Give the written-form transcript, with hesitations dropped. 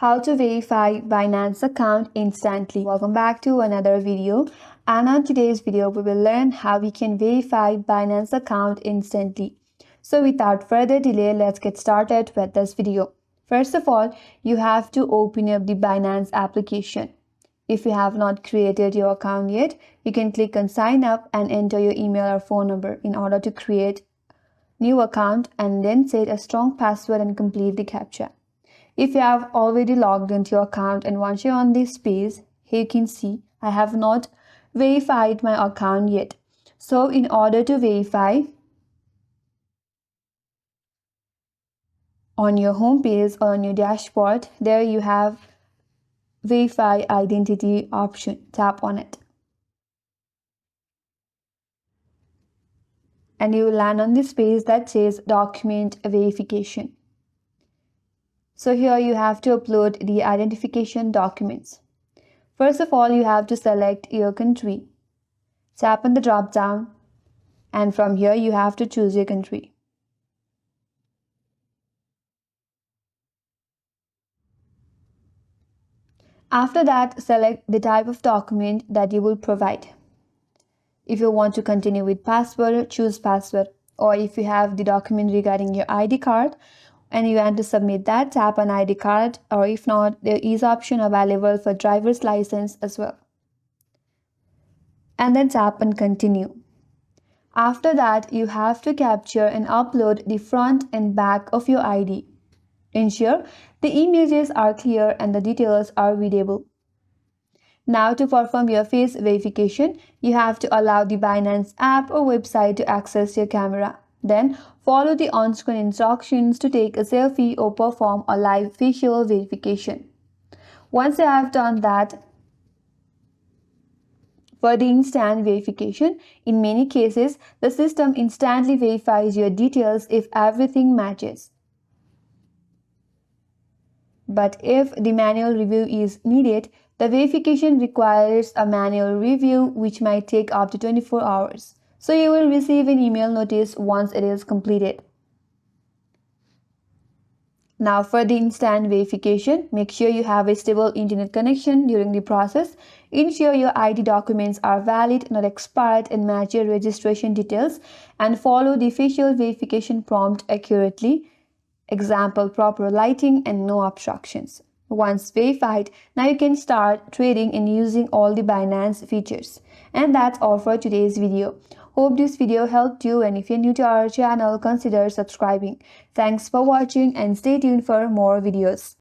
How to verify Binance account instantly. Welcome back to another video, and on today's video we will learn how we can verify Binance account instantly. So without further delay, let's get started with this video. First of all, you have to open up the Binance application. If you have not created your account yet, you can click on sign up and enter your email or phone number in order to create new account, and then set a strong password and complete the captcha. If you have already logged into your account and once you're on this page, here you can see I have not verified my account yet. So in order to verify, on your home page or on your dashboard, there you have verify identity option. Tap on it. And you will land on this page that says document verification. So here you have to upload the identification documents. First of all, you have to select your country. Tap on the drop down, and from here you have to choose your country. After that, select the type of document that you will provide. If you want to continue with password, choose password. Or if you have the document regarding your ID card and you want to submit that, tap on ID card, or if not, there is option available for driver's license as well. And then tap on continue. After that, you have to capture and upload the front and back of your ID. Ensure the images are clear and the details are readable. Now to perform your face verification, you have to allow the Binance app or website to access your camera. Then follow the on-screen instructions to take a selfie or perform a live facial verification. Once you have done that, for the instant verification, in many cases, the system instantly verifies your details if everything matches. But if the manual review is needed, the verification requires a manual review which might take up to 24 hours. So you will receive an email notice once it is completed. Now for the instant verification, make sure you have a stable internet connection during the process. Ensure your ID documents are valid, not expired, and match your registration details, and follow the facial verification prompt accurately. Example, proper lighting and no obstructions. Once verified, now you can start trading and using all the Binance features. And that's all for today's video. Hope this video helped you, and if you're new to our channel, consider subscribing. Thanks for watching and stay tuned for more videos.